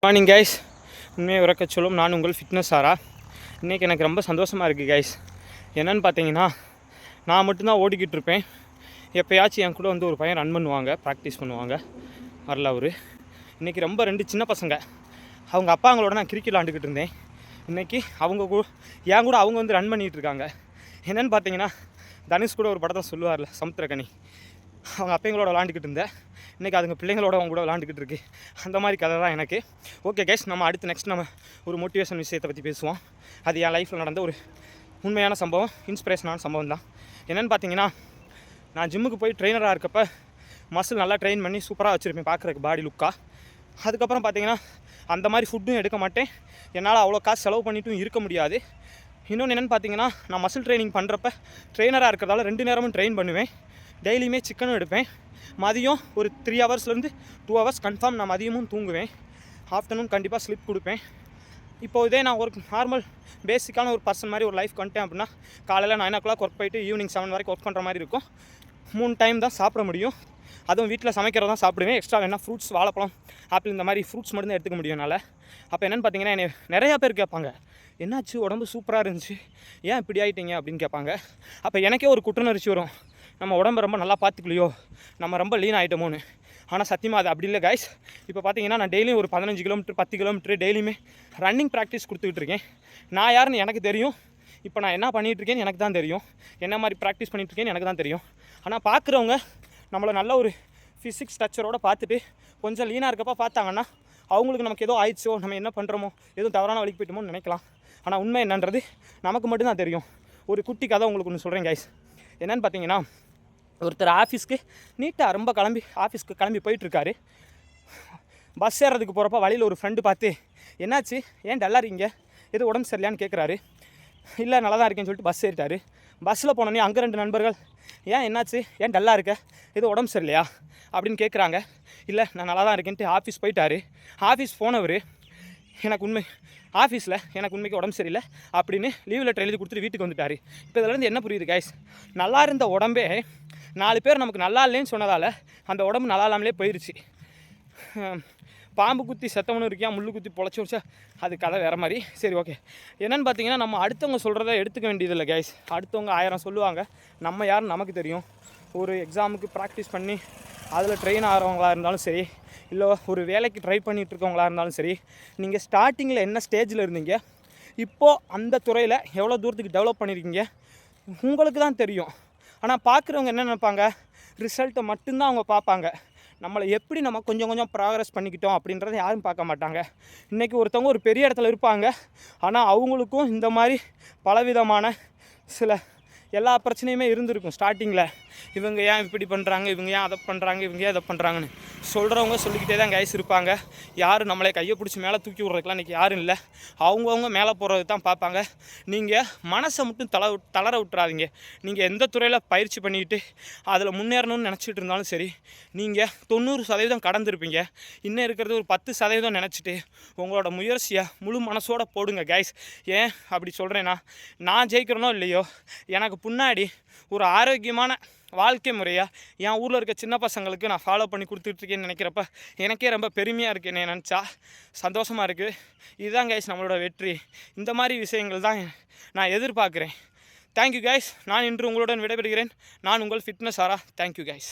Morning guys, உண்மையை உறக்க சொல்லும் நான் உங்கள் ஃபிட்னஸ் சாரா. இன்றைக்கி எனக்கு ரொம்ப சந்தோஷமாக இருக்குது கைஸ். என்னென்னு பார்த்தீங்கன்னா, நான் மட்டும்தான் ஓடிக்கிட்டு இருப்பேன். எப்போயாச்சும் என் கூட வந்து ஒரு பையன் ரன் பண்ணுவாங்க, ப்ராக்டிஸ் பண்ணுவாங்க. வரல அவர். இன்றைக்கி ரொம்ப 2 சின்ன பசங்க, அவங்க அப்பாங்களோட நான் கிரிக்கெட் விளாண்டுக்கிட்டு இருந்தேன். இன்றைக்கி அவங்க என் கூட அவங்க வந்து ரன் பண்ணிகிட்டு இருக்காங்க. என்னென்னு பார்த்தீங்கன்னா, தனுஷ் கூட ஒரு படத்தை சொல்லுவார்ல, சமுத்திரக்கனி. அவங்க அப்பைங்களோட விளாண்டுக்கிட்டு இருந்தேன். இன்றைக்கி அதுங்க பிள்ளைங்களோட அவங்க கூட விளாண்டுக்கிட்டு இருக்கு. அந்த மாதிரி கதை தான் எனக்கு. ஓகே கைஸ், நம்ம அடுத்து நெக்ஸ்ட் நம்ம ஒரு மோட்டிவேஷன் விஷயத்தை பற்றி பேசுவோம். அது என் லைஃப்பில் நடந்த ஒரு உண்மையான சம்பவம், இன்ஸ்பிரேஷனான சம்பவம் தான். என்னென்னு பார்த்தீங்கன்னா, நான் ஜிம்முக்கு போய் ட்ரெயினராக இருக்கப்போ மசில் நல்லா ட்ரெயின் பண்ணி சூப்பராக வச்சுருப்பேன் பார்க்குறக்கு பாடி லுக்காக. அதுக்கப்புறம் பார்த்தீங்கன்னா, அந்த மாதிரி ஃபுட்டும் எடுக்க மாட்டேன். என்னால் அவ்வளோ காசு செலவு பண்ணிட்டும் இருக்க முடியாது. இன்னொன்று என்னென்னு பார்த்தீங்கன்னா, நான் மசில் ட்ரைனிங் பண்ணுறப்ப ட்ரெயினராக இருக்கிறதால 2 நேரமும் ட்ரெயின் பண்ணுவேன். டெய்லியுமே சிக்கனும் எடுப்பேன். மதியம் ஒரு 3 ஹவர்ஸ்லேருந்து 2 ஹவர்ஸ் கன்ஃபார்ம் நான் மதியமும் தூங்குவேன். ஆஃப்டர்நூன் கண்டிப்பாக ஸ்லிப் கொடுப்பேன். இப்போது இதே நான் ஒரு நார்மல் பேசிக்கான ஒரு பர்சன் மாதிரி ஒரு லைஃப் வந்துட்டேன் அப்படின்னா, காலையில் 9 o'clock ஒர்க் போயிட்டு ஈவினிங் 7 வரைக்கும் ஒர்க் பண்ணுற மாதிரி இருக்கும். 3 டைம் தான் சாப்பிட முடியும். அதுவும் வீட்டில் சமைக்கிறதான் சாப்பிடுவேன். எக்ஸ்ட்ரா வேணா ஃப்ரூட்ஸ், வாழைப்பழம், ஆப்பிள் இந்த மாதிரி ஃப்ரூட்ஸ் மட்டும் தான் எடுத்துக்க முடியும் என்னால். அப்போ என்னென்னு பார்த்தீங்கன்னா, என்னை நிறையா பேர் கேட்பாங்க, என்னாச்சு உடம்பு சூப்பராக இருந்துச்சு, ஏன் இப்படி ஆகிட்டீங்க அப்படின்னு கேட்பாங்க. அப்போ எனக்கே ஒரு குற்றுணர்ச்சி வரும், நம்ம உடம்பை ரொம்ப நல்லா பார்த்துக்கலையோ, நம்ம ரொம்ப லீன் ஆகிட்டோமோன்னு. ஆனால் சத்தியமாக அது அப்படி இல்லை கைஸ். இப்போ பார்த்தீங்கன்னா, நான் டெய்லியும் ஒரு 15 கிலோமீட்டர் 10 கிலோமீட்டர் டெய்லியுமே ரன்னிங் ப்ராக்டிஸ் கொடுத்துக்கிட்டு இருக்கேன். நான் யாருன்னு எனக்கு தெரியும். இப்போ நான் என்ன பண்ணிகிட்ருக்கேன்னு எனக்கு தான் தெரியும். என்ன மாதிரி ப்ராக்டிஸ் பண்ணிகிட்ருக்கேன்னு எனக்கு தான் தெரியும். ஆனால் பார்க்குறவங்க நம்மளை நல்ல ஒரு ஃபிசிக்ஸ் ஸ்ட்ரக்சரோடு பார்த்துட்டு கொஞ்சம் லீனாக இருக்கப்போ பார்த்தாங்கன்னா, அவங்களுக்கு நமக்கு ஏதோ ஆயிடுச்சோ, நம்ம என்ன பண்ணுறோமோ, எதுவும் தவறான வழிக்கு போய்ட்டோமோன்னு நினைக்கலாம். ஆனால் உண்மை என்னன்றது நமக்கு மட்டும்தான் தெரியும். ஒரு குட்டி கதை உங்களுக்கு ஒன்று சொல்கிறேன் கைஸ். என்னென்னு பார்த்தீங்கன்னா, ஒருத்தர் ஆஃபீஸ்க்கு நீட்டாக ரொம்ப ஆஃபீஸ்க்கு கிளம்பி போயிட்டுருக்காரு. பஸ் ஏறதுக்கு போகிறப்ப வழியில் ஒரு ஃப்ரெண்டு பார்த்து, என்னாச்சு, ஏன் டல்லாக இருக்கீங்க, எது உடம்பு சரியில்லையான்னு கேட்குறாரு. இல்லை நல்லா தான் இருக்கேன்னு சொல்லிட்டு பஸ் ஏறிட்டார். பஸ்ஸில் போனோன்னே அங்கே 2 நண்பர்கள், ஏன் என்னாச்சு, ஏன் டல்லாக இருக்க, எது உடம்பு சரியில்லையா அப்படின்னு கேட்குறாங்க. இல்லை நான் நல்லா தான் இருக்கேன்ட்டு ஆஃபீஸ் போயிட்டார். ஆஃபீஸ் போனவர், ஆஃபீஸில் எனக்கு உண்மைக்கு உடம்பு சரியில்லை அப்படின்னு லீவ் லெட்டர் எழுதி கொடுத்துட்டு வீட்டுக்கு வந்துட்டார். இப்போ இதிலேருந்து என்ன புரியுது கைஸ், நல்லா இருந்த உடம்பே 4 பேர் நமக்கு நல்லா இல்லைன்னு சொன்னதால் அந்த உடம்பு நல்லா இல்லாமலே போயிடுச்சு. பாம்பு குத்தி செத்தவனும் இருக்கியா, முள்ளு குத்தி பொழைச்சி வச்சா அது கதை வேறு மாதிரி. சரி, ஓகே. என்னென்னு பார்த்தீங்கன்னா, நம்ம அடுத்தவங்க சொல்கிறத எடுத்துக்க வேண்டியதில்லை கைஸ். அடுத்தவங்க 1000 சொல்லுவாங்க, நம்ம யாருன்னு நமக்கு தெரியும். ஒரு எக்ஸாமுக்கு ப்ராக்டிஸ் பண்ணி அதில் ட்ரெயின் ஆகிறவங்களாக இருந்தாலும் சரி, இல்லை ஒரு வேலைக்கு ட்ரை பண்ணிகிட்டு இருக்கவங்களாக இருந்தாலும் சரி, நீங்கள் ஸ்டார்டிங்கில் என்ன ஸ்டேஜில் இருந்தீங்க, இப்போது அந்த துறையில் எவ்வளோ தூரத்துக்கு டெவலப் பண்ணியிருக்கீங்க உங்களுக்கு தான் தெரியும். ஆனால் பார்க்குறவங்க என்ன நினைப்பாங்க, ரிசல்ட்டை மட்டும்தான் அவங்க பார்ப்பாங்க. நம்மளை எப்படி நம்ம கொஞ்சம் கொஞ்சம் ப்ராக்ரஸ் பண்ணிக்கிட்டோம் அப்படின்றத யாரும் பார்க்க மாட்டாங்க. இன்றைக்கி ஒருத்தவங்க ஒரு பெரிய இடத்துல இருப்பாங்க, ஆனால் அவங்களுக்கும் இந்த மாதிரி பலவிதமான சில எல்லா பிரச்சனையுமே இருந்திருக்கும் ஸ்டார்டிங்கில். இவங்க ஏன் இப்படி பண்ணுறாங்க, இவங்க ஏன் அதை பண்ணுறாங்க, இவங்க ஏன் அதை பண்ணுறாங்கன்னு சொல்கிறவங்க சொல்லிக்கிட்டே தான் கைஸ் இருப்பாங்க. யாரும் நம்மளை கையை பிடிச்சி மேலே தூக்கி விட்றதுக்கெலாம் இன்றைக்கி யாரும் இல்லை. அவங்கவுங்க மேலே போகிறது தான் பார்ப்பாங்க. நீங்கள் மனசை மட்டும் தளர விட்டுறாதீங்க. நீங்கள் எந்த துறையில் பயிற்சி பண்ணிக்கிட்டு அதில் முன்னேறணும்னு நினச்சிட்டு இருந்தாலும் சரி, நீங்கள் 90% கடந்திருப்பீங்க. இன்னும் இருக்கிறது ஒரு 10% நினச்சிட்டு உங்களோட முயற்சியை முழு மனசோடு போடுங்க கைஸ். ஏன் அப்படி சொல்கிறேன்னா, நான் ஜெயிக்கிறனோ இல்லையோ, எனக்கு முன்னாடி ஒரு ஆரோக்கியமான வாழ்க்கை முறையாக என் ஊரில் இருக்க சின்ன பசங்களுக்கு நான் ஃபாலோ பண்ணி கொடுத்துட்ருக்கேன்னு நினைக்கிறப்ப எனக்கே ரொம்ப பெருமையாக இருக்குது. என்னை நினச்சா சந்தோஷமாக இருக்குது. இதுதான் கைஸ் நம்மளோட வெற்றி. இந்த மாதிரி விஷயங்கள் தான் நான் எதிர்பார்க்குறேன். Thank you guys. நான் இன்று உங்களுடன் விடைபெறுகிறேன். நான் உங்கள் ஃபிட்னஸ் சாரா. Thank you guys.